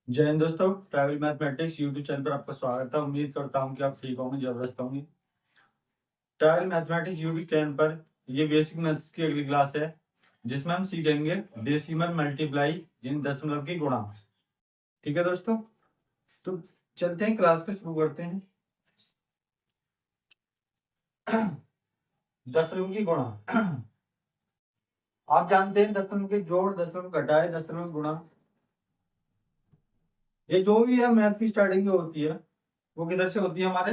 जय हिंद दोस्तों, travel mathematics YouTube channel पर आपका स्वागत है। उम्मीद करता हूं कि आप ठीक होंगे, जबरदस्त होंगे। ट्रैवल मैथमेटिक्स यूट्यूब चैनल पर ये बेसिक मैथ्स की अगली क्लास है, जिसमें हम सीखेंगे डेसिमल मल्टीप्लाई यानी दशमलव की गुणा। ठीक है दोस्तों, तो चलते हैं क्लास को शुरू करते हैं। दशमलव की गुणा। आप जानते हैं दशमलव के जोड़, दशमलव घटाए, दशमलव गुणा, ये जो भी है मैथ की स्टार्टिंग जो होती है वो किधर से होती है? हमारे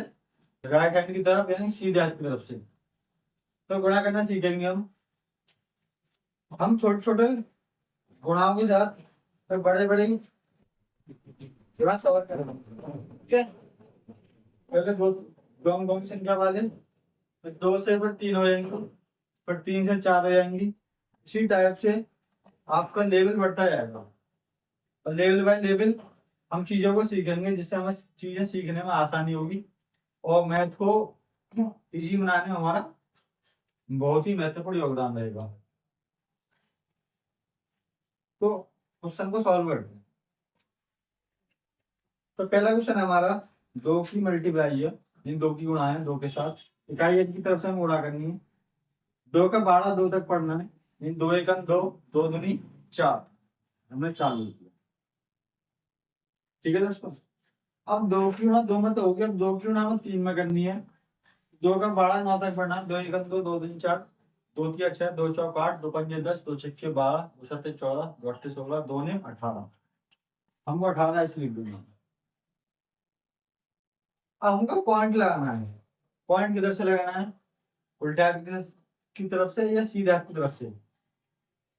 राइट हैंड की तरफ यानी सीधे हाथ की तरफ से। तो गुणा करना सीखेंगे हम छोटे छोटे गुणाओं के साथ फिर बड़े बड़े गुणा कवर करेंगे। ठीक है, पहले दो दो अंकों की संख्या वाले, फिर दो से फिर तीन हो जाएंगे, फिर तीन से चार हो जाएंगी। इसी टाइप से आपका लेवल बढ़ता जाएगा और लेवल बाय लेवल हम चीजों को सीखेंगे, जिससे हमें चीजें सीखने में आसानी होगी और मैथ को इजी बनाने में हमारा बहुत ही महत्वपूर्ण योगदान रहेगा। तो क्वेश्चन को सॉल्व करते हैं। तो पहला क्वेश्चन है हमारा, दो की मल्टीप्लाई है, इन दो की गुणा है, दो के साथ इकाई एक की तरफ से हमें गुणा करनी है। दो का बारह दो तक पढ़ना है, इन दो एक दो, दो दूनी चार, हमने चार लिख दिया। ठीक है दोस्तों, अब दो की गुणा दो में तो हो गया, अब दो की गुणा हमें तीन में करनी है। दो का बारह नौ तक पढ़ना है, दो एक दो, दो दूनी चार, दो तिया छह, दो चौक आठ, दो पंजे 10, दो छक्के 12, दो सत्ते 14, दो अट्ठे 16, दो ने 18। हमको 18 ऐसे लिख दूंगा। अब हमको पॉइंट लगाना है। पॉइंट किधर से लगाना है? उल्टा की तरफ से या सीधा की तरफ से?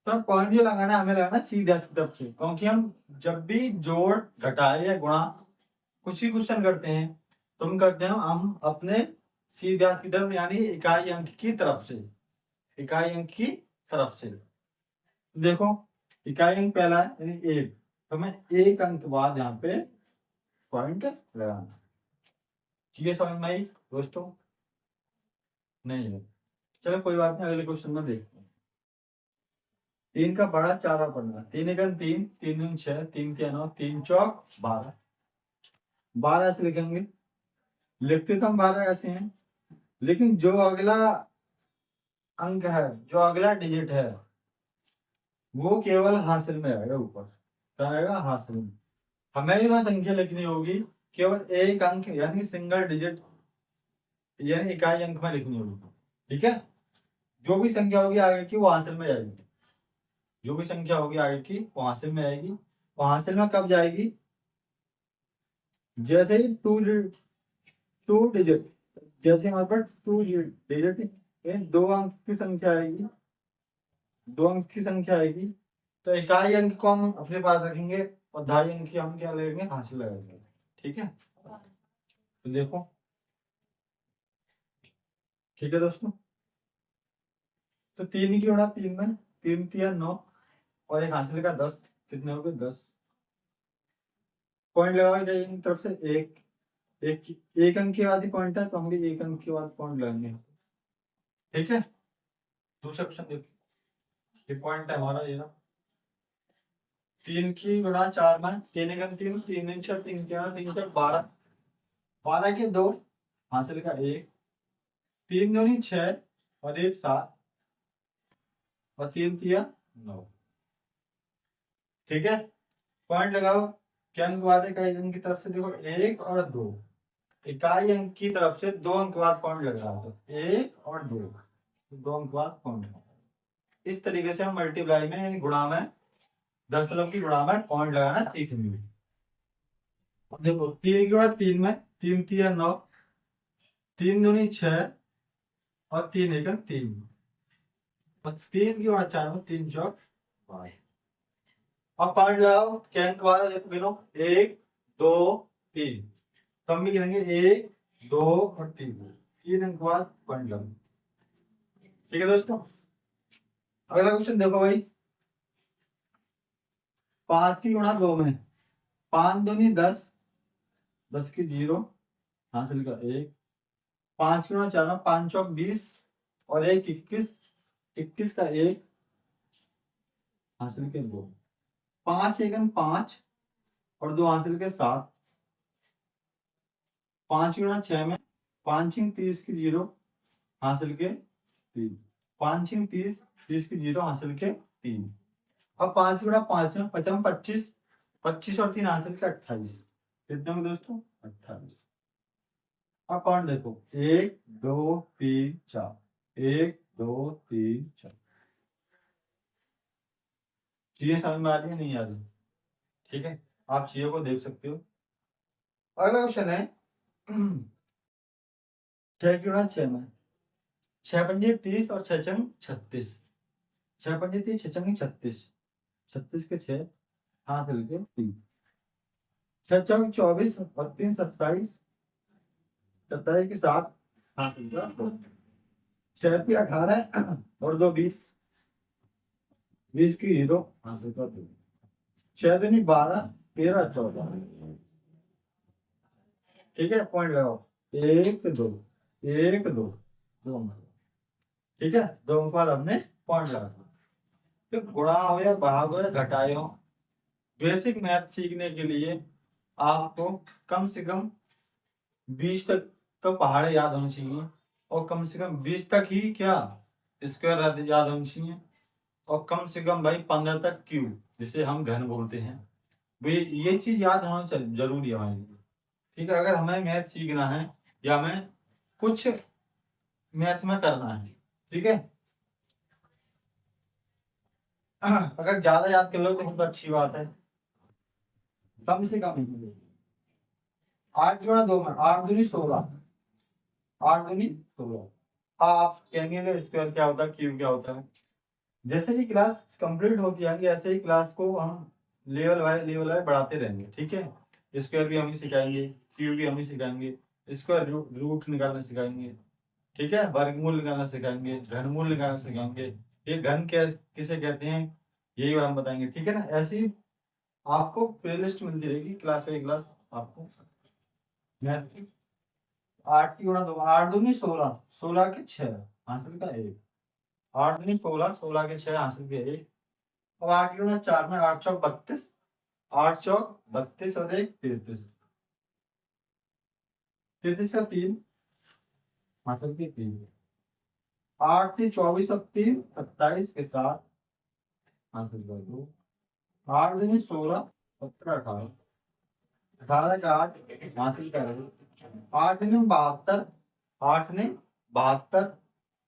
तो पॉइंट जो लगाना है, हमें लगाना है सीधा की तरफ से, क्योंकि हम जब भी जोड़ घटाए या गुणा कुछ भी क्वेश्चन करते हैं तो हम करते हैं हम अपने सीधा की तरफ यानी इकाई अंक की तरफ से। इकाई अंक की तरफ से देखो, इकाई अंक पहला है यानी एक, तो हमें एक अंक बाद यहाँ पे पॉइंट लगाना। ठीक है, समझ में आई दोस्तों? नहीं है, चलो कोई बात नहीं, अगले क्वेश्चन में देखते हैं। तीन का बड़ा चारा पड़ना, तीन एकन तीन, तीन दूनी छह, तीन तिया नौ, तीन चौक 12। 12 ऐसे लिखेंगे, लिखते तो हम 12 ऐसे हैं, लेकिन जो अगला अंक है, जो अगला डिजिट है, वो केवल हासिल में आएगा, ऊपर क्या आएगा? हासिल में। हमें भी वह संख्या लिखनी होगी केवल एक अंक यानी सिंगल डिजिट यानी इकाई अंक में लिखनी होगी। ठीक है, जो भी संख्या होगी आगे की वो हासिल में जाएगी। जो भी संख्या होगी आगे की वो हासिल में आएगी। वो हासिल में कब जाएगी? जैसे ही टू डिजिट, जैसे हमारे पास टू डिजिट दो अंक की संख्या आएगी, दो अंक की संख्या आएगी, तो इकाई अंक को हम अपने पास रखेंगे और दहाई अंक की हम क्या लेंगे? हासिल लगाएंगे। ठीक है, तो देखो, ठीक है दोस्तों, तो तीन की गुणा तीन में, तीन तिया नौ और एक हासिल का 10, कितने हो गए? 10। पॉइंट लगाओ इकाई अंक की तरफ से एक, एक अंक के बाद ही पॉइंट है, तो हम भी एक अंक के बाद पॉइंट लगाएंगे। ठीक है, दूसरा क्वेश्चन देखो, ये पॉइंट है हमारा, ये ना तीन की गुणा चार में, तीन एकम तीन, तीन दिन छह, तीन चार, तीन चार 12, 12 के दो, हासिल का एक, तीन दूनी छह और एक 7 और तीन तिया 9। ठीक है, पॉइंट लगाओ। क्या अंक बाद है इकाई अंक की तरफ से? देखो एक और दो, इकाई अंक की तरफ से दो अंक बाद पॉइंट लग रहा है, तो एक और दो, दो अंक बाद पॉइंट। इस तरीके से हम मल्टीप्लाई में, गुणा में, दशमलव की गुणा में पॉइंट लगाना सीखेंगे। देखो तीन की गुणा तीन में, तीन तिया नौ, तीन दूनी छह और तीन एकम तीन, और तीन की गुणा चार में, तीन चौक 12। अब पॉइंट लगाओ, क्या अंक बाद है? देखो गिनो, एक दो तीन, तो हम भी गिनेंगे एक दो और तीन, तीन अंक बाद पॉइंट लगाओ। ठीक है दोस्तों, अगला क्वेश्चन देखो भाई, पांच की गुणा दो में, पांच दूनी 10, 10 की 0, हासिल का एक, पांच की गुणा चार में, पांच चौक 20 और एक 21, 21 का एक, हासिल के दो, पांच एकम पांच और 2 हासिल के 7, 5 गुणा 6 में 5 छीं 30 की 0 हासिल के 3, 5 छीं 30, 30 की 0 हासिल के 3। अब 5 गुणा 5 में 5 25, 25 और 3 हासिल के 28। कितने में दोस्तों? 28। अब कौन देखो 1 2 3 4, 1 2 3 4। चीजें समझ में आ रही है नहीं आ रही? ठीक है, आप चीजों को देख सकते हो। अगला क्वेश्चन है 6 गुणा 6 में 6 पंजे 30 और 6 चंग 36, 6 पंजे 30, 6 चंग 36, 36 के 6 हासिल के 3, 6 चंग 24 और 3 27, 27 के 7 हासिल का 2, 6 की 18 और 2 20, 20 की 0 हासिल का 2, 6 दूनी 12, 13 14। ठीक है, पॉइंट लगाओ 1 2 1 2 2। ठीक है, 2 के बाद हमने पॉइंट लगा। तो गुणा हो या भाग हो या घटाए हो, बेसिक मैथ सीखने के लिए आपको कम से कम 20 तक तो पहाड़े याद होनी चाहिए, और कम से कम 20 तक ही क्या स्क्वायर याद होनी चाहिए, और कम से कम भाई 15 तक क्यूब, जिसे हम घन बोलते हैं, भाई ये चीज याद होना जरूरी है हमारे लिए। ठीक है, अगर हमें मैथ सीखना है या हमें कुछ मैथ में करना है, ठीक है। अगर ज्यादा याद कर लो तो बहुत अच्छी बात है, कम से कम 8 गुणा 2 में 8 दूनी 16, 8 दूनी 16। आप कहेंगे स्क्वायर क्या होता है, क्यूब क्या होता है। जैसे ही क्लास कंप्लीट होती जाएंगी ऐसे ही क्लास को हम लेवल बाय बढ़ाते रहेंगे। ठीक है, स्क्वायर भी हम ही सिखाएंगे, क्यूब भी हम ही सिखाएंगे, स्क्वायर रूट निकालना सिखाएंगे, ठीक है, वर्गमूल निकालना सिखाएंगे, घनमूल निकालना सिखाएंगे, ये घन किसे कहते हैं यही हम बताएंगे। ठीक है ना, ऐसी आपको प्लेलिस्ट मिलती रहेगी क्लास बाई क्लास आपको। 8 की गुणा 2, 8 दूनी 16, 16 के 6 हासिल का 1, 8 दूनी 16, 16 के 6 हासिल के 1। अब 8 की गुणा 4 में 8 चौक 32, 8 चौक 32 और 1 33, 33 का 3 हासिल के 3, 8 थी 24 और 3 27 के 7 हासिल कर 2, 8 दूनी 16, 17 18, 18 का 8 हासिल कर 8 ने 72, 8 ने 72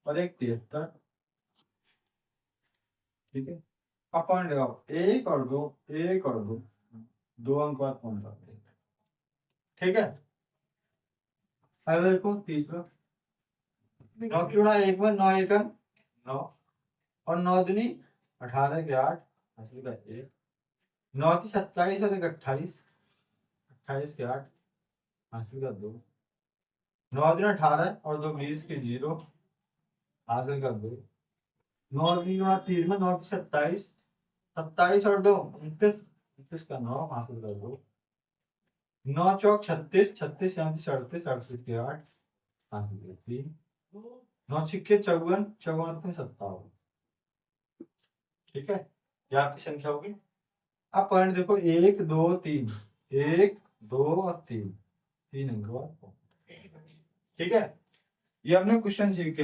और 1 73। ठीक है, अब पॉइंट लगाओ 1 और 2, 1 और 2, 2 अंक बाद पॉइंट लगाते हैं। ठीक है, अगले देखो तीसरा 9 की गुणा 1 में 9 एकम 9 और 9 दूनी 18 के 8 हासिल का 1, 9 की 27 और 1 28, 28 के 8 हासिल का 2, 9 दूनी 18 और 2 20 के 0 हासिल का 2, 9 की गुणा 3 में 9 की 27, 27 और 2 29, 29 का 9 हासिल कर 2, 9 चौक 36, 36 37 38, 38 के 8 हासिल कर 3, 9 छिक्के 54, 54 के 57। ठीक है, ये आपकी संख्या होगी। अब पॉइंट देखो 1 2 3, 1 2 और 3, 3 अंक बाद। ठीक है, ये हमने क्वेश्चन सीखे,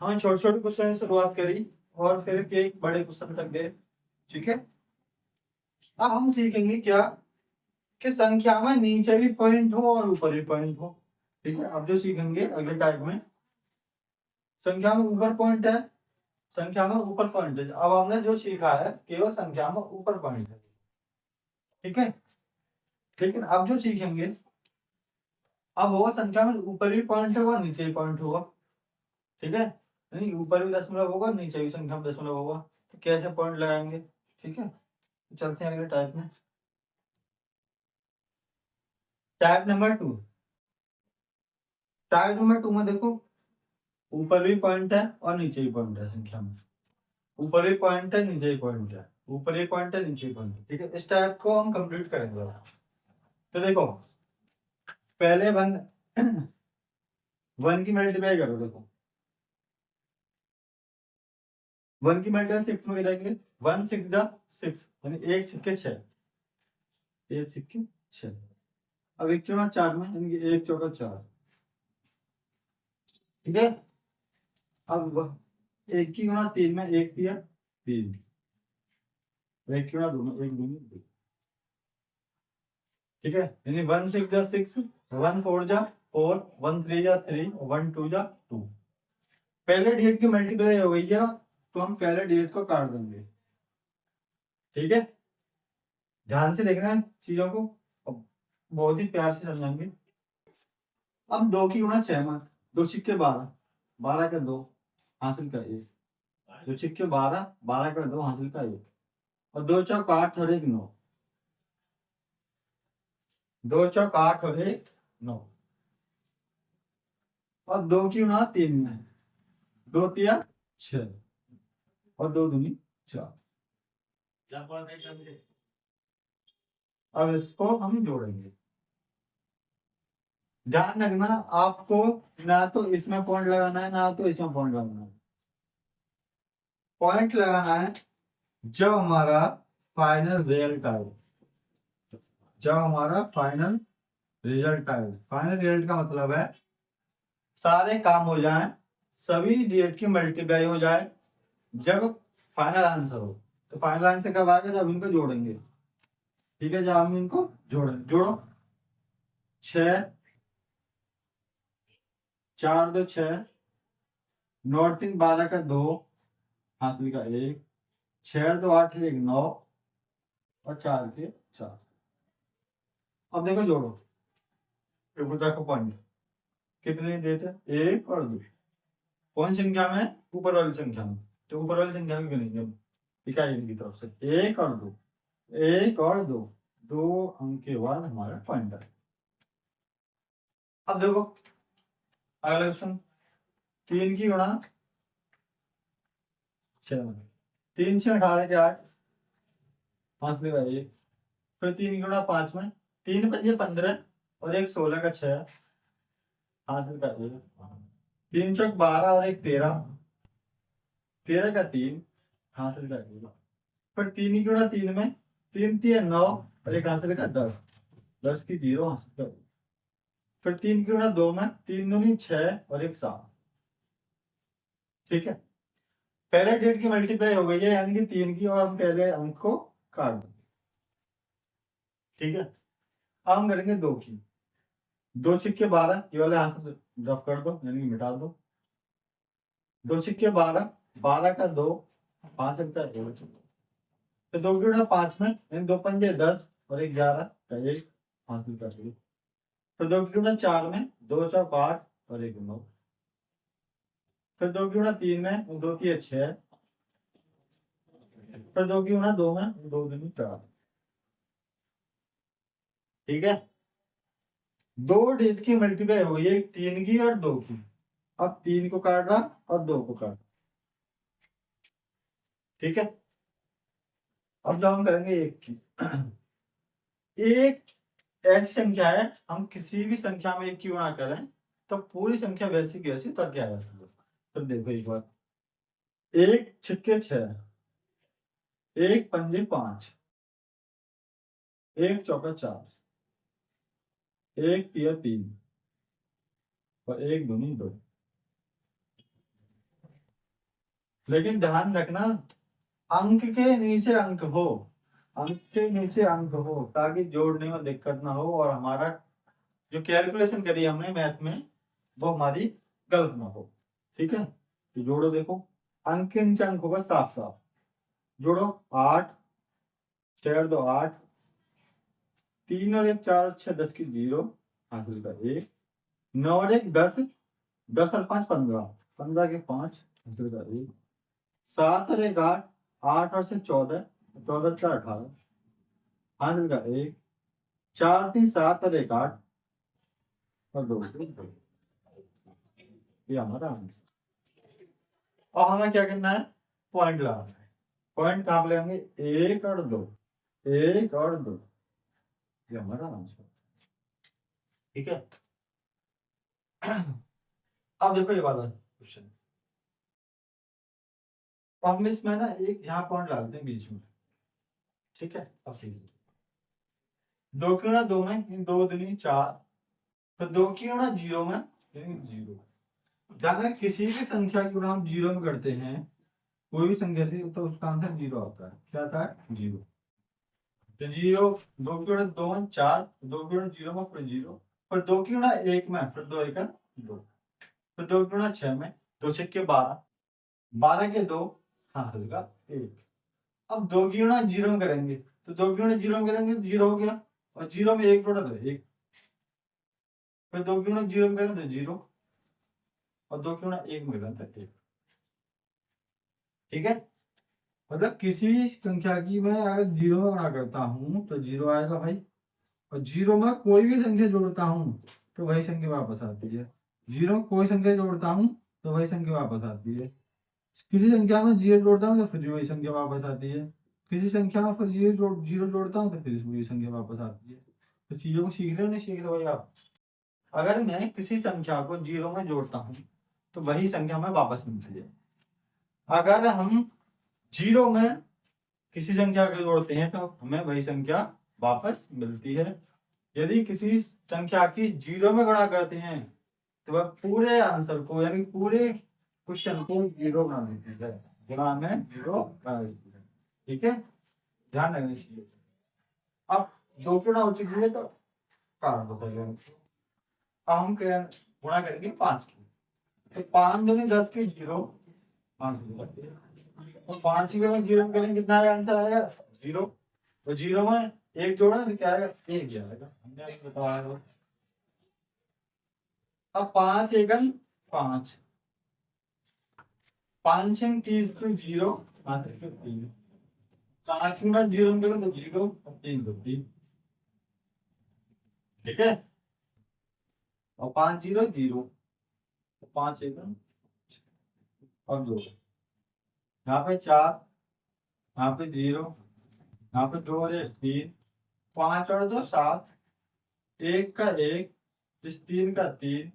हमने छोटे छोटे क्वेश्चन से शुरुआत करी और फिर के एक बड़े क्वेश्चन तक गए। ठीक है, अब हम सीखेंगे क्या कि संख्या में नीचे भी पॉइंट हो और ऊपर भी पॉइंट हो। ठीक है, अब जो सीखेंगे अगले टाइप में, संख्या में ऊपर पॉइंट है, संख्या में ऊपर पॉइंट है। अब हमने जो सीखा है केवल संख्या में ऊपर पॉइंट है। ठीक है, लेकिन अब जो सीखेंगे अब होगा संख्या में ऊपर भी पॉइंट होगा नीचे भी पॉइंट होगा। ठीक है, यानी ऊपर भी दशमलव होगा नीचे भी संख्या में दशमलव होगा, तो कैसे पॉइंट लगाएंगे। ठीक है, तो चलते हैं अगले टाइप में। टाइप नंबर 2, टाइप नंबर 2 में देखो ऊपर भी पॉइंट है और नीचे भी पॉइंट है, संख्या में ऊपर भी पॉइंट है नीचे भी पॉइंट है, ऊपर भी पॉइंट है नीचे भी पॉइंट है। ठीक है, इस टाइप को हम कंप्लीट करेंगे। तो देखो पहले वन वन की मल्टीप्लाई करो, देखो 1 की मल्टीप्लाई 6 में करेंगे, 1 6 जा 6 यानी 1 6 के 6, एक सिक्के 6। अब एक क्यों 4 में, यानी कि 1 चौका 4। ठीक है। अब एक की गुणा 3 में, 1 दिया 3, एक की गुणा 2 में, 1 दूनी 2। ठीक है, यानी 1 6 जा 6, 1 4 जा 4, 1 3 जा 3, 1 2 जा 2। पहले डिजिट की मल्टीप्लाई हो गई है, तो हम पहले डिजिट को काट देंगे। ठीक है, ध्यान से देखना है चीजों को, अब बहुत ही प्यार से समझाएंगे। अब 2 की गुणा 6 में, 2 छिक्के 12, 12 का 2 हासिल का 1, 2 छिक्के 12, 12 का 2 हासिल का 1, और 2 चौक 8 और 1 9, 2 चौक 8 और 1 9। और 2 की गुणा 3 में, 2 तिया 6 और 2 दूनी 4। अब इसको हम जोड़ेंगे। ध्यान रखना, आपको ना तो इसमें पॉइंट लगाना है, ना तो इसमें पॉइंट लगाना है। पॉइंट लगाना है जब हमारा फाइनल रिजल्ट आए, जब हमारा फाइनल रिजल्ट आए। फाइनल रिजल्ट का मतलब है सारे काम हो जाएं, सभी डिजिट की मल्टीप्लाई हो जाए, जब फाइनल आंसर हो। तो फाइनल आंसर कब आएगा, जब इनको जोड़ेंगे। ठीक है, जब हम इनको जोड़ेंगे, जोड़ो 6 4 2 6, 9 3 12 का 2 हासिल का 1, 6 2 8 1 9 और 4 के 4। अब देखो जोड़ो, देखो पॉइंट कितने डेट है, 1 और 2। कौन संख्या में, ऊपर वाली संख्या में, तो ऊपर वाली संख्या में गिनेंगे हम इकाई की तरफ से। 1 और 2, 1 और 2, 2 अंक के बाद हमारा पॉइंट है। अब देखो अगला क्वेश्चन, 3 की गुणा 6, 3 6 18 के 8 5 में 1, फिर 3 की गुणा 5 में, 3 5 15 और 1 16 का 6 हासिल का 1, 3 चौक 12 और 1 13, 13 का 3 हासिल का 1, फिर 3 की गुणा 3 में, 3 3 9 और 1 हासिल का 10, 10 की 0 हासिल का 1, फिर 3 की गुणा 2 में, 3 दूनी 6 और 1 7। ठीक है, पहले डेट की मल्टीप्लाई हो गई है, यानी कि 3 की, और हम पहले अंक को काट देंगे। ठीक है, अब हम करेंगे 2 की। 2 छिक्के 12, ये वाले हाथ से ड्रॉप कर दो, यानी कि मिटा दो। 2 छिक्के 12, 12 का 2 5 का 1, तो 2 की गुणा 5 में, यानी 2 पंजे 10 और 1 11 का 1 हासिल कर 1, फिर 2 की गुणा 4 में, 2 चौक 8 और 1 9, फिर 2 की गुणा 3 में, 2 3 6, फिर 2 की गुणा 2 में, 2 दूनी 4। ठीक है, दो डिजिट की मल्टीप्लाई हो गई है, एक 3 की और 2 की। अब 3 को काट रहा और 2 को काट। ठीक है, अब जो हम करेंगे 1 की। एक ऐसी संख्या है, हम किसी भी संख्या में 1 की गुणा करें तो पूरी संख्या वैसी की वैसी उतर के आ जाती है। तो देखो एक बार, 1 छिक्के 6, 1 पंजे 5, 1 चौका 4, 1 तिया 3 और 1 दूनी 2। लेकिन ध्यान रखना, अंक के नीचे अंक हो, अंक के नीचे अंक हो, ताकि जोड़ने में दिक्कत ना हो और हमारा जो कैलकुलेशन करी हमने मैथ में वो हमारी गलत ना हो। ठीक है, तो जोड़ो, देखो अंक के नीचे अंक होगा साफ साफ। जोड़ो 8 4 2 8, 3 और 1 4 और 6 10 की 0 हासिल का 1, 9 और 1 10, 10 और 5 15, 15 के 5 हासिल का 1, 7 और 1 8, 8 और से 14, 14 4 18 हासिल का 1, 4 3 7 और 1 8 और 2 ये हमारा आंसर। और हमें क्या करना है, पॉइंट लगाना है। पॉइंट कहाँ पे लगाएंगे, 1 और 2, 1 और 2, ये हमारा आंसर। ठीक है, अब देखो ये वाला क्वेश्चन, तो हम इसमें ना एक यहाँ पॉइंट डालते हैं बीच में। ठीक है, अब ठीक है, 2 की गुणा 2 में 2 दूनी 4, तो 2 की गुणा 0 में 0। ध्यान रखें किसी भी संख्या की गुणा हम 0 में करते हैं, कोई भी संख्या से, तो उसका आंसर 0 आता है। क्या आता है? 0। तो 0, 2 की गुणा 2 में 4, 2 की गुणा 0 में फिर 0, फिर 2 की गुणा 1 में फिर 2 1 2, फिर 2 की गुणा 6 में 2 6 के 12, 12 के 2 हासिल का 1। अब 2 की गुणा 0 में करेंगे, तो 2 की गुणा 0 में करेंगे तो 0 हो गया, और 0 में 1 जोड़ा तो 1, फिर 2 की गुणा 0 में करेंगे तो 0, और 2 की गुणा 1 में करेंगे तो 1। ठीक है, मतलब किसी संख्या की मैं अगर 0 में गुणा करता हूँ तो 0 आएगा भाई, और 0 में कोई भी संख्या जोड़ता हूँ तो वही संख्या वापस आती है। 0 में कोई संख्या जोड़ता हूँ तो वही संख्या वापस आती है। किसी संख्या में 0 जोड़ता हूँ तो फिर वही संख्या वापस आती है। किसी संख्या में फिर 0 जोड़ता हूँ तो फिर वही संख्या वापस आती है। तो चीजों को सीख रहे हो नहीं सीख रहे भाई आप? अगर मैं किसी संख्या को 0 में जोड़ता हूँ तो वही संख्या हमें वापस मिलती है। अगर हम 0 में किसी संख्या को जोड़ते हैं तो हमें वही संख्या वापस मिलती है। यदि किसी संख्या की 0 में गुणा करते हैं तो वह पूरे आंसर को यानी पूरे क्वेश्चन को 0 बना देती है, गुणा में 0 बना देती है। ठीक है, ध्यान रखना चाहिए। अब 2 गुणा हो चुकी है तो कारण बताइए। अब हम गुणा करेंगे 5 की, तो 5 दूनी 10 की 0, 5 तो 5 की में 0 करेंगे कितना आंसर आएगा? 0। तो 0 में 1 जोड़ा तो क्या आएगा? 1 आएगा, हमने अभी बताया। अब 5 एकम 5, 5 छंग 30 को 0, 5 को 3, 5 गुना 0 में करो तो 0, 3 को 3। ठीक है, और 5 0 0, 5 एकम और 2, यहाँ पे 4, यहाँ पे 0, यहाँ पे 2 और 1 3, 5 और 2 7, 1 का 1, इस 3 का 3,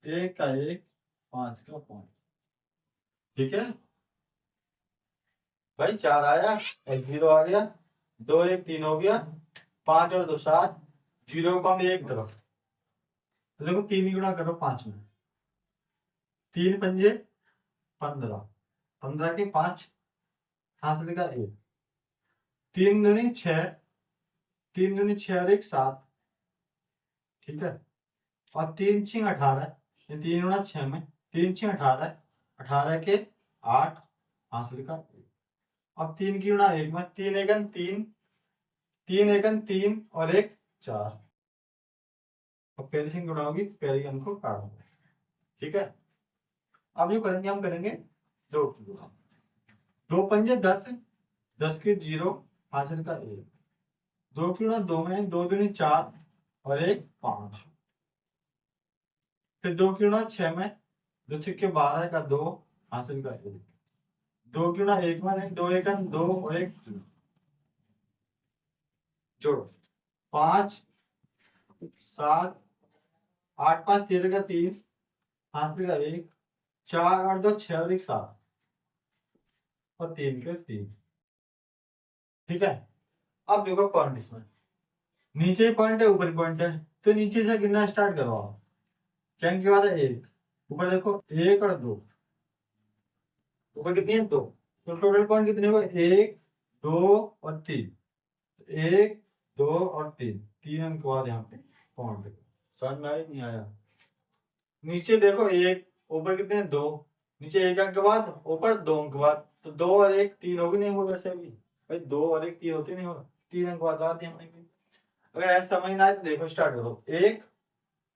1 का 1, 5 का 5। ठीक है भाई, 4 आया और 0 आ गया, 2 और 1 3 हो गया, 5 और 2 7, 0 को हम एक तरफ, तो देखो 3 गुणा करो 5 में, 3 पंजे 15, 15 के 5 हासिल का 1, 3 दूनी 6, 3 दूनी 6 और 1 7। ठीक है, और 3 6 18, 3 गुणा 6 में 3 6 18, 18 के 8 हासिल का 1। अब 3 की गुणा 1 में 3 एकन 3, 3 एकन 3 और 1 4, और पहली से गुणा होगी, पहले अंक को काटो। ठीक है, अब जो करेंगे हम करेंगे 2 की गुणा, 2 पंजे 10, 10 के 0 हासिल का 1, 2 की गुणा 2 में 2 दूनी 4 और 1 5, फिर 2 की गुणा 6 में 2 छक्के 12 का 2 हासिल का 1, 2 की गुणा 1 में 2 एक 2 और 1 जोड़ो, 5 7 8 5 13 का 3 हासिल का 1, 4 8 2 6 और 1 7, और 3 के 3। ठीक है, अब देखो पॉइंट इसमें, नीचे पॉइंट है ऊपर पॉइंट है, तो नीचे से गिनना स्टार्ट करो आप। क्या के बाद है 1, ऊपर देखो 1 और 2, ऊपर कितनी है 2, तो टोटल पॉइंट कितने हुए? 1 2 और 3, 1 2 और 3, 3 अंक के बाद यहाँ पे पॉइंट देखो, समझ में आया नहीं आया? नीचे देखो 1, ऊपर कितने 2, नीचे 1 अंक के बाद, ऊपर 2 अंक के बाद, तो 2 और 1 3 होगी नहीं होगा? वैसे भी भाई 2 और 1 3 होती नहीं होगा, 3 अंक बाद लगा दिया हमने। अगर ऐसा समझ ना आए तो देखो स्टार्ट करो, 1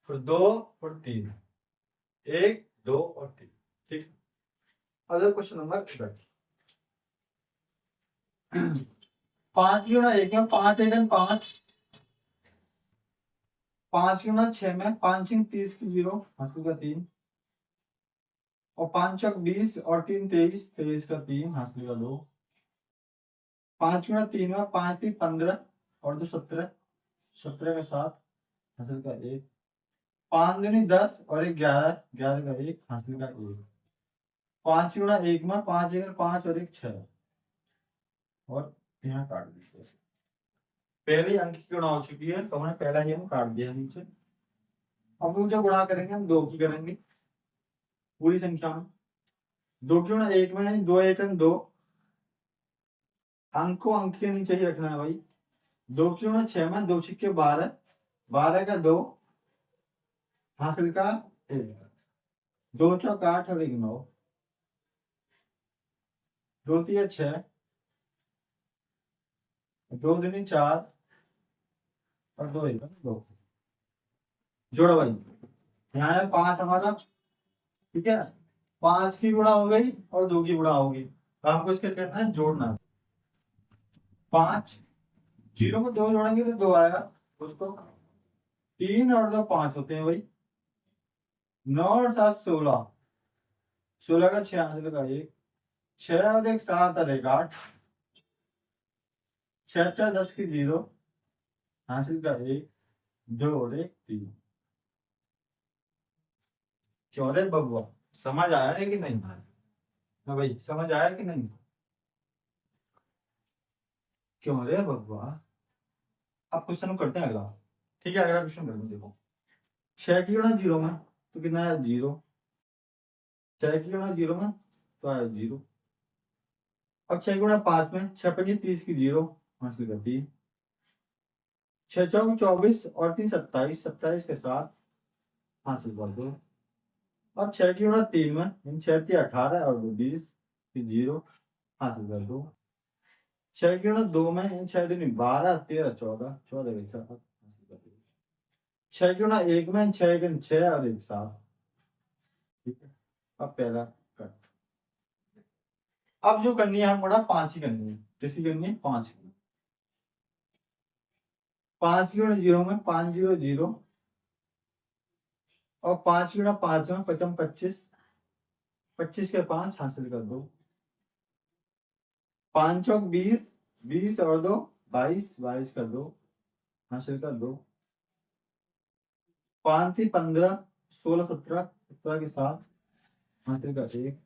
फिर 2 फिर 3, 1 2 और 3। ठीक, अगला क्वेश्चन नंबर 5 की गुणा 1 में 5 एक 5, 5 की गुणा 6 में 5 30 की 0 हासिल का 3, और 5 चौक 20 और 3 23, 23 का 3 हासिल का 2, 5 गुणा 3 में 5 3 15 और 2 17, 17 का 7 हासिल का 1, 5 दूनी 10 और 1 11, 11 का 1 हासिल का 1, 5 गुणा 1 में 5 1 5 और 1 6, और यहाँ काट दीजिए। पहले अंक की गुणा हो चुकी है, तो हमने पहला ही हम काट दिया नीचे। अब हम जो गुणा करेंगे हम 2 की करेंगे पूरी संख्या में। 2 की गुणा 1 में 2 1 2, अंक को अंक के नीचे ही रखना है भाई। 2 की गुणा 6 में 2 छिक्के 12, 12 का 2, हासिल का 1, 2 चौक 8 और 1 9, 2 3 6, 2 दूनी 4 और 2 1 2। जोड़ो भाई, यहाँ है 5 हमारा, ठीक है। 5 की गुणा हो गई और 2 की गुणा होगी, तो हमको इसके करना है जोड़ना। 5 0 में 2 जोड़ेंगे तो 2 आएगा, उसको 3 और 2 5 होते हैं भाई। 9 और 7 16, 16 का 6 हासिल का 1, 6 और 1 7 और 1 8, 6 4 10 की 0, हासिल का 1, 2 और 1 3। क्यों रे बबुआ, समझ आया है कि नहीं? हाँ भाई, समझ आया कि नहीं? क्यों रे बबुआ। अब क्वेश्चन करते हैं अगला, ठीक है। अगला क्वेश्चन करते हैं, देखो 6 की गुणा 0 में तो कितना है 0, 6 की गुणा 0 में तो आया 0। अब 6 गुणा 5 में 6 5 30 की 0, हासिल कर 3, 6 चौक 24 और 3 27, 27 के साथ हासिल कर 2। अब 6 की गुणा 3 में इन 6 3 18 और 2 20 की 0, हासिल कर 2। 6 की गुणा 2 में इन 6 दूनी 12 13 14, 14 के साथ हासिल कर 2। 6 की गुणा 1 में इन 6 1 6 और 1 7, ठीक है। अब पहला कट। अब जो करनी है हम बड़ा 5 ही करनी है, किसी करनी है 5 की। 5 की गुणा 0 में 5 0 0, और 5 गुणा 5 में 55 25, 25 के 5 हासिल कर 2। 5 चौक 20, 20 और 2 22, 22 का 2 हासिल कर 2। 5 थी 15, 16 17, 17 के साथ हासिल कर 1।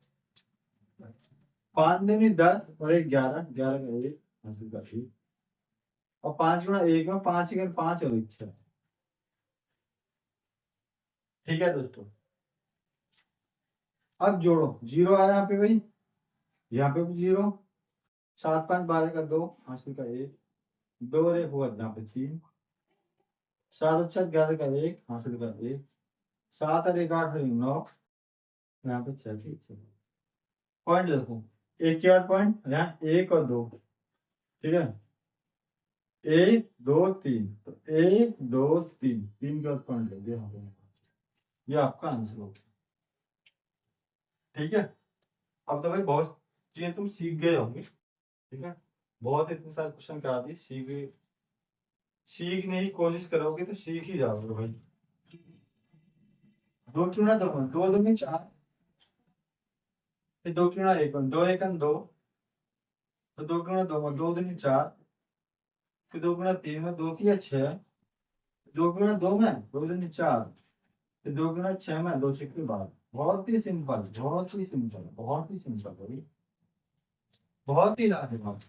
5 दूनी 10 और 1 11, 11 का 1 हासिल कर 1। और 5 गुणा 1 में 5 1 5 और 1 6, ठीक है दोस्तों। अब जोड़ो, 0 आया यहाँ पे भाई, यहाँ पे भी 0, 7 5 12 का 2 हासिल का 1, 2 और 1 हुआ यहाँ पे 3, 7 अच्छा 11 का 1 हासिल का 1, 7 और 1 8 और 9, यहाँ पे 6 6। पॉइंट देखो, एक के बाद पॉइंट यहाँ 1 और 2, ठीक है। 1 2 3, तो 1 2 3, 3 के बाद पॉइंट लग गया यहाँ पे। ये आपका आंसर हो गया, ठीक है। अब तो भाई बहुत चीजें तुम सीख गए होंगे, ठीक है। बहुत इतने सारे क्वेश्चन करा दिए, सीखने की कोशिश करोगे तो सीख ही जाओगे भाई। 2 क्यों ना 2 2 दूनी 4, फिर 2 क्यों ना 1 2 1 2, तो 2 क्यों ना 2 2 दूनी 4, फिर 2 गुणा 3 में 2 की 6, 2 गुणा 2 में 2 दूनी 4, फिर 2 गुणा 6 में 2 6 की 12। बहुत ही सिंपल, बहुत ही सिंपल, बहुत ही सिंपल भाई, बहुत ही लाजवाब।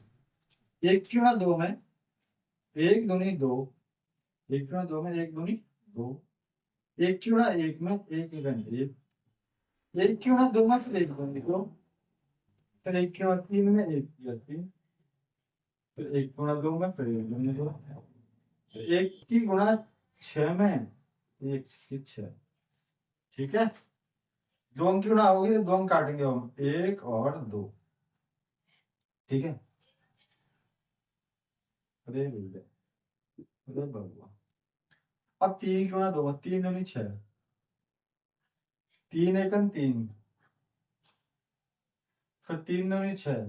1 क्यों ना 2 में 1 दूनी 2, 1 क्यों ना 2 में 1 दूनी 2, 1 क्यों ना 1 में 1 1 1, 1 क्यों ना 2 में फिर 1 दूनी 2, फिर 1 क्यों ना 3 में 1 किया 3, फिर 1 गुणा 2 में फिर 1 दूनी 2, 1 की गुणा 6 में 1 की 6, ठीक है। 2 अंक की गुणा होगी तो 2 अंक काटेंगे हम, 1 और 2, ठीक है। अरे भैया, अरे भगवान। अब 3 की गुणा 2, 3 दूनी 6, 3 1 3, फिर 3 दूनी 6,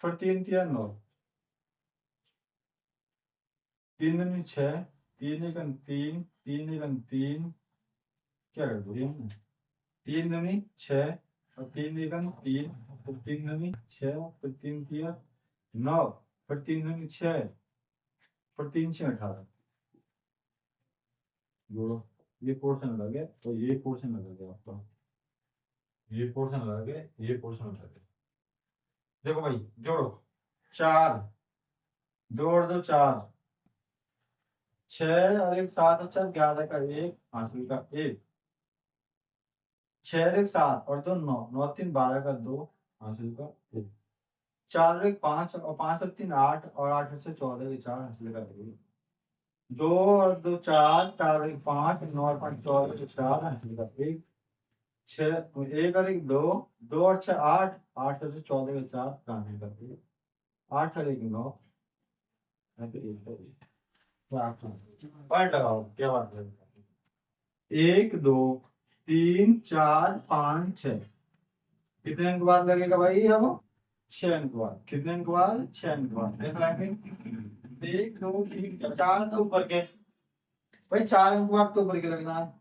फिर 3 3 9, 3 दूनी 6, 3 1 3, 3 1 3, क्या कर दिया हमने, 3 दूनी 6 और 3 1 3, फिर 3 दूनी 6, फिर 3 3 9, फिर 3 दूनी 6, फिर 3 6 18, जोड़ो। ये पोर्शन अलग है तो ये पोर्शन अलग है आपका, ये पोर्शन अलग है, ये पोर्शन अलग है। देखो भाई जोड़ो, 4 2 और 2 4, 6 और 1 7, अच्छा 11 का 1 हासिल का 1, 6 और 1 7 और 2 9, 9 3 12 का 2 हासिल का 1, 4 और 1 5 और 5 और 3 8 और 8 से 14 के 4 हासिल का 1, 2 और 2 4, 4 और 1 5, 9 और 5 14 के 4 हासिल का 1, 6 1 और 1 2, 2 और 6 8, 8 से 14 के 4 हासिल का 1, 8 और 1 9, पॉइंट लगाओ क्या बात है। 1 2 3 4 5 6, कितने अंक बाद लगेगा भाई अब? 6 अंक बाद। कितने अंक बाद? 6 अंक बाद। देख लेंगे 1 2 3 4 तो ऊपर के भाई, 4 अंक बाद तो ऊपर के लगना है,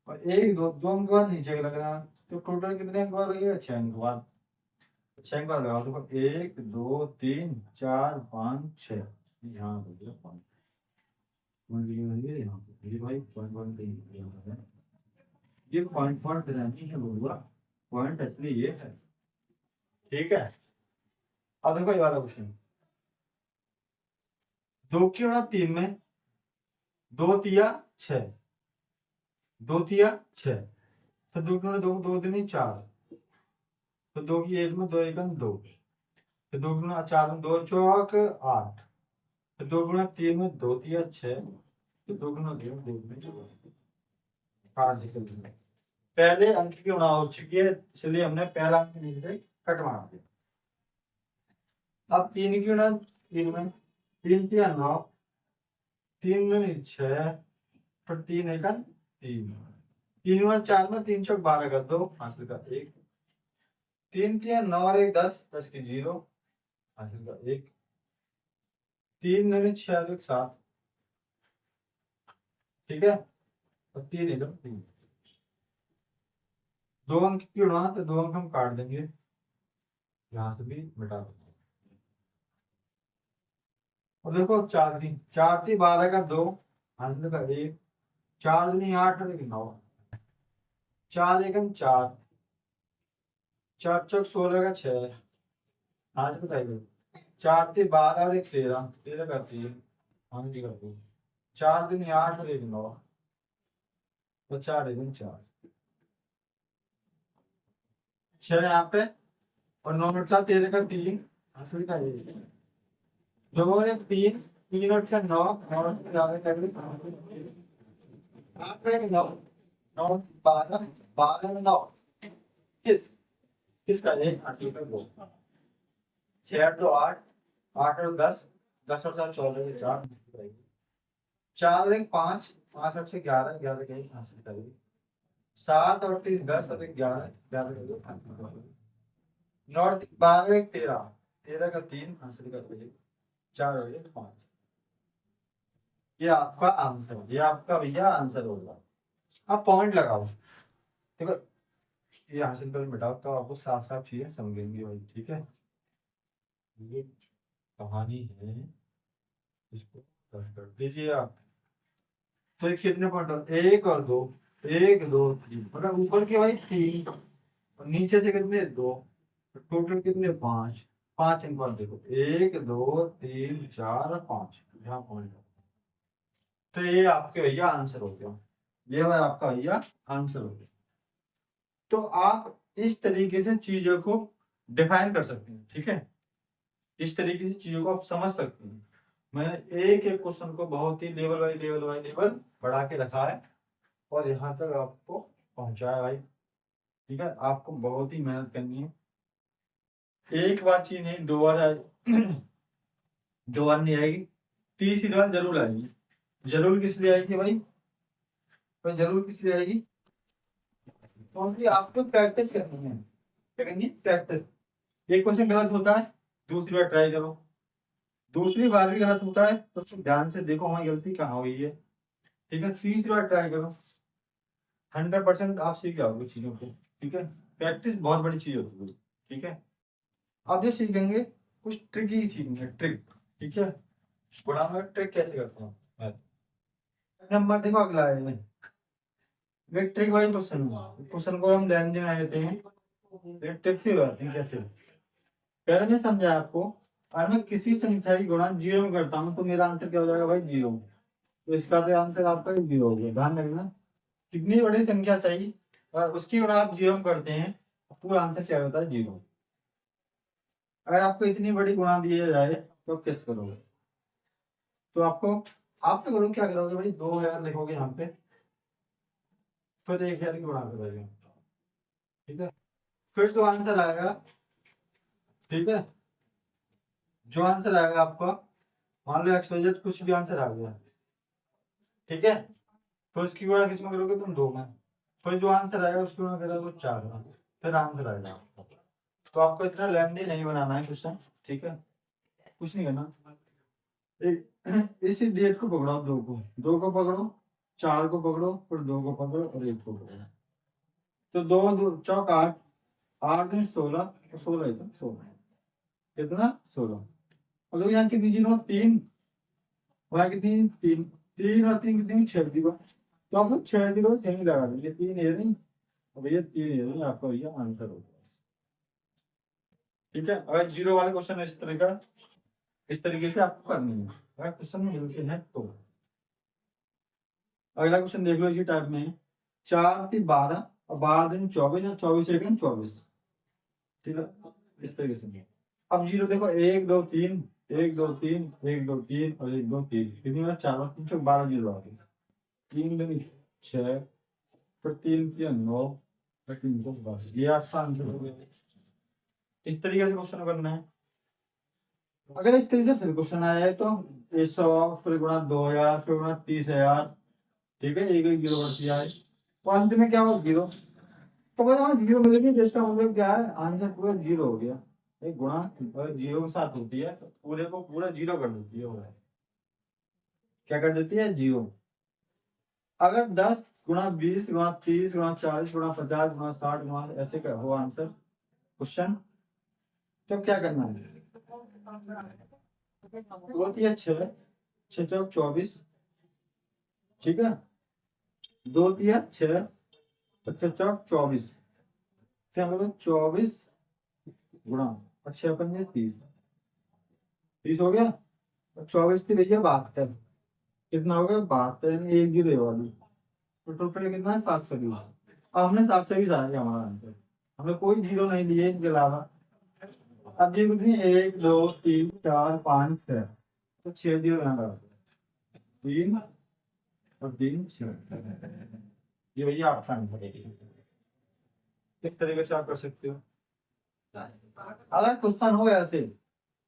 और 1 2 2 अंक बाद नीचे के लगना है, तो टोटल कितने अंक बाद लगेगा? 6 अंक बाद। 6 अंक बाद लगाओ तो 1 2 3 4 5 6, यहाँ हो गया 5 यहाँ पे ये भाई पॉइंट पॉइंट ये पॉइंट पॉइंट नहीं है बोलूँगा, पॉइंट असली ये है। ठीक है, अब देखो ये वाला क्वेश्चन, 2 की गुणा 3 में 2 तिया 6, 2 तिया 6, तो 2 की गुणा 2 2 दूनी 4, तो 2 की 1 में 2 1 2, तो 2 की गुणा 4 में 2 चौक 8, तो 2 गुणा 3 में 2 तिया 6, तो 2 गुणा 2 में 2 में 8 निकल गया। पहले अंक की गुणा हो चुकी है, इसलिए हमने पहला अंक नीचे कट मार दिया। अब 3 की गुणा 3 में 3 तिया 9, 3 दूनी 6, फिर 3 1 3, 3 गुणा 4 में 3 चौक 12 का 2 हासिल का 1, 3 तिया 9 और 1 10, 10 की 0 हासिल का 1, 3 दूनी 6 और 1 7, ठीक है, और 3 1 3, 2 अंक की गुणा तो 2 अंक हम काट देंगे, यहाँ से भी मिटा देंगे। और देखो 4 थी 12 का 2 हासिल का 1, 4 दूनी 8 और 1 9, 4 1 4, 4 चौक 16 का 6, आज बताइए 4 थी 12 और 1 13, 13 का 3, हाँ जी कर दो, 4 दूनी 8 और 1 9, तो 4 1 4, 6 यहाँ पे, और 9 मिनट था 13 का 3 हासिल का 1, 2 और 1 3, 3 और 6 9, 9 और 4 कर ली 8 और 1 9, 9 12 12 में 9, किस किसका ये 8 का 2, 6 8 2 8, 8 और 10, 10 और 7 14 के 4, 4 और 1 5, 5 और 6 11, 11 के 1 हासिल करेगी, 7 और 3 10 और 1 11, 11 के 2 हासिल करेगी, 9 और 3 12 और 1 13, 13 का 3 हासिल करेगी, 4 और 1 5। ये आपका आंसर, ये आपका भैया आंसर होगा। अब पॉइंट लगाओ, देखो ये हासिल कर मिटाओ तो आपको साफ साफ चीजें समझेंगे भाई, ठीक है। ये कहानी है, इसको कर दीजिए आप। तो ये कितने पॉइंट हो? 1 और 2, 1 2 3, मतलब ऊपर के भाई 3 और नीचे से कितने 2, तो टोटल कितने 5, 5 अंक बाद देखो 1 2 3 4 5, यहाँ पॉइंट। तो ये आपके भैया आंसर हो गया, ये भाई आपका भैया आंसर हो गया। तो आप इस तरीके से चीजों को डिफाइन कर सकते हैं, ठीक है, इस तरीके से चीजों को आप समझ सकते हैं। मैंने एक एक क्वेश्चन को बहुत ही level by level by level बढ़ा के रखा है, और यहाँ तक आपको पहुंचाया भाई, ठीक है। आपको बहुत ही मेहनत करनी है, एक बार चीज नहीं, 2 बार दो बार नहीं आएगी, तीसरी बार जरूर आएगी। जरूर किस लिए आएगी भाई? तो जरूर किस लिए आएगी? क्योंकि आपको प्रैक्टिस करनी है। क्या करनी है? प्रैक्टिस। एक क्वेश्चन गलत होता है, दूसरी बार ट्राई करो, दूसरी बार भी गलत होता है तो उसको ध्यान से देखो हमारी गलती कहाँ हुई है, ठीक है। तीसरी बार ट्राई करो, 100% आप सीख जाओगे चीजों को, ठीक है। प्रैक्टिस बहुत बड़ी चीज होती है, ठीक है। अब जो सीखेंगे कुछ ट्रिक ही सीखेंगे, ट्रिक, ठीक है। बड़ा में ट्रिक कैसे करते हैं, नंबर देखो अगला है, ये ट्रिक वाइज क्वेश्चन है, क्वेश्चन को हम लेंथ में लेते हैं, ये ट्रिक से हो जाते हैं। कैसे? पहले मैं समझा आपको और मैं किसी संख्या की गुणा जीरो में करता हूँ तो मेरा आंसर क्या हो जाएगा भाई, जीरो। तो इसका तो आंसर आपका जीरो हो गया। ध्यान रखना, कितनी बड़ी संख्या सही और उसकी गुणा आप जीरो में करते हैं, पूरा आंसर क्या होता है, जीरो। अगर आपको इतनी बड़ी गुणा दिया जाए तो आप कैसे करोगे? तो आप तो करो, क्या करोगे भाई, 2000 लिखोगे यहाँ पे, फिर 1000 की गुणा करोगे, ठीक है। फिर जो आंसर आएगा, ठीक है, जो आंसर आएगा आपका, मान लो एक्स कुछ भी आंसर आ गया, ठीक है, तो उसकी गुणा किस में करोगे तुम, 2 में। फिर जो आंसर आएगा उसकी गुणा करोगे 4 में, फिर आंसर आएगा आपका। तो आपको इतना लेंथी नहीं बनाना है क्वेश्चन, ठीक है, कुछ नहीं करना। इसी डेट को पकड़ो आप, 2 को पकड़ो, 4 को पकड़ो, फिर 2 को पकड़ो और 1 को पकड़ो। तो 2 चौक 8, 8 दिन 16, 16 16 कितना, 16। और यहाँ कितनी जीरो, 3, वहाँ कितनी, 3, 3 और 3 कितनी, 6 जीरो। तो आप लोग 6 जीरो सही लगा देंगे, 3 ये नहीं, भैया 3 ये नहीं, आपका भैया आंसर होगा, ठीक है। अगर जीरो वाले क्वेश्चन इस तरीके से आपको करनी है, अगर क्वेश्चन में मिलते हैं तो। अगला क्वेश्चन देख लो इसी टाइप में, 4 3 12 और 12 दिन 24 और 24 सेकंड 24, ठीक है, इस तरीके से। अब जीरो देखो, 1 2 3, 1 2 3, 1 2 3 और 1 2 3, कितनी बार, 4 और 3 से 12 जीरो आ गए, 3 दिन 6, फिर 3 3 9, फिर 3 को 12, ये आपका आंसर हो गया। इस तरीके से क्वेश्चन करना है। अगर इस तरीके से फिर क्वेश्चन आया है तो 100, फिर गुणा 2000, फिर गुणा 30,000, ठीक है, एक एक जीरो बढ़ती आए, तो अंत में क्या हो, जीरो। तो बस हमें जीरो मिलेगी, जिसका मतलब क्या है, आंसर पूरा जीरो हो गया। एक गुणा अगर जीरो के साथ होती है तो पूरे को पूरा जीरो कर देती है, वो क्या कर देती है, जीरो। अगर 10 गुणा 20 गुणा 30 गुणा 40 गुणा 50 गुणा 60 गुणा ऐसे का हो आंसर क्वेश्चन, तो क्या करना है, 2 3 6, 6 चौक 24, ठीक है, 2 3 6, 6 चौक 24, क्या हम लोग 24 गुणा और 6 पंजे 30, 30 हो गया, और 24 थी भैया 72, कितना हो गया, 72, यानी एक जीरो वाली। तो टोटल कितना है, 720। अब हमने 720 आ गया हमारा आंसर, हमने कोई जीरो नहीं दिए इनके अलावा। अब ये कितनी, 1 2 3 4 5 6, तो 6 जीरो यहाँ लगा, 3 और 3 6, ये भैया आपका आंसर है। इस तरीके से आप कर सकते हो। अगर क्वेश्चन हो ऐसे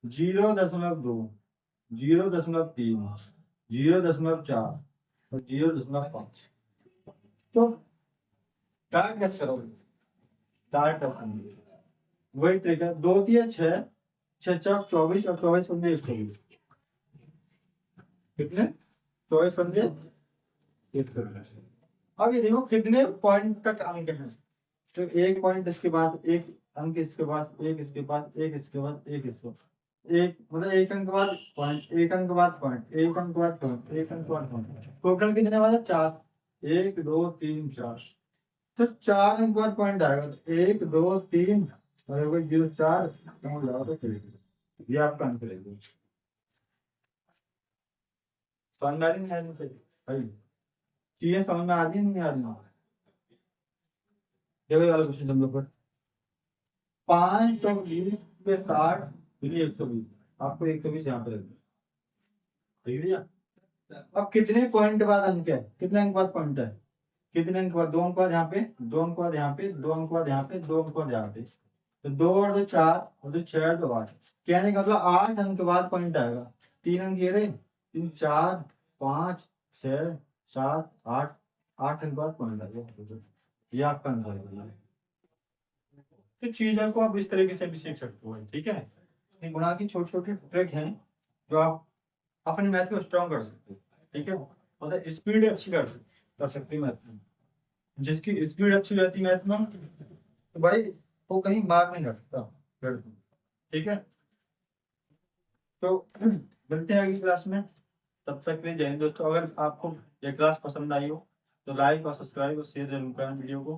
0.2, 0.3, 0.4 और 0.5, तो डायरेक्ट कैसे करोगे, डायरेक्ट कैसे करोगे, वही ट्रिक है, 2 3 6, 6 चौक 24 और 24 पंजे 120, कितने, 24 पंजे 120। अब ये देखो कितने पॉइंट तक अंक हैं, तो एक पॉइंट इसके पास, एक अंक इसके पास, एक इसके पास, एक इसके बाद, एक इसको, एक मतलब एक अंक बाद पॉइंट, एक अंक बाद पॉइंट, एक अंक बाद पॉइंट, एक अंक बाद पॉइंट, टोटल कितने वाला, 4, 1 2 3 4, तो 4 अंक बाद पॉइंट आएगा, 1 2 3 और 0 4 लगा तो ये आपका आंसर है। समझ में आ रही, नहीं आ रही चाहिए भाई, चीजें समझ में आ रही है, नहीं आ रही, देखो ये वाला क्वेश्चन हम लोग पर, 5 तो 20 पे 60, 120, आपको 120 यहाँ पे रख दिया, ठीक है। अब कितने पॉइंट बाद अंक है, कितने अंक बाद पॉइंट है, कितने अंक बाद, 2 अंक बाद यहाँ पे, 2 अंक बाद यहाँ पे, 2 अंक बाद यहाँ पे, 2 अंक बाद यहाँ पे, तो 2 और 2 4 और 2 6 और 2 8, कहने का मतलब 8 अंक बाद पॉइंट आएगा, 3 अंक ये रहे, 3 4 5 6 7 8, 8 अंक बाद पॉइंट आएगा, ये आपका आंसर है। तो चीजों को आप इस तरीके से भी सीख सकते हो, ठीक है, ये गुणा की छोटी छोटी ट्रिक हैं जो आप अपने मैथ को स्ट्रॉन्ग कर सकते हो, ठीक है, मतलब स्पीड अच्छी कर सकते हो मैथ में। जिसकी स्पीड अच्छी रहती है मैथ में, तो भाई वो कहीं मार नहीं कर सकता, ठीक है। तो मिलते हैं अगली क्लास में, तब तक के लिए जय हिंद दोस्तों। अगर आपको ये क्लास पसंद आई हो तो लाइक और सब्सक्राइब और शेयर जरूर करें वीडियो को।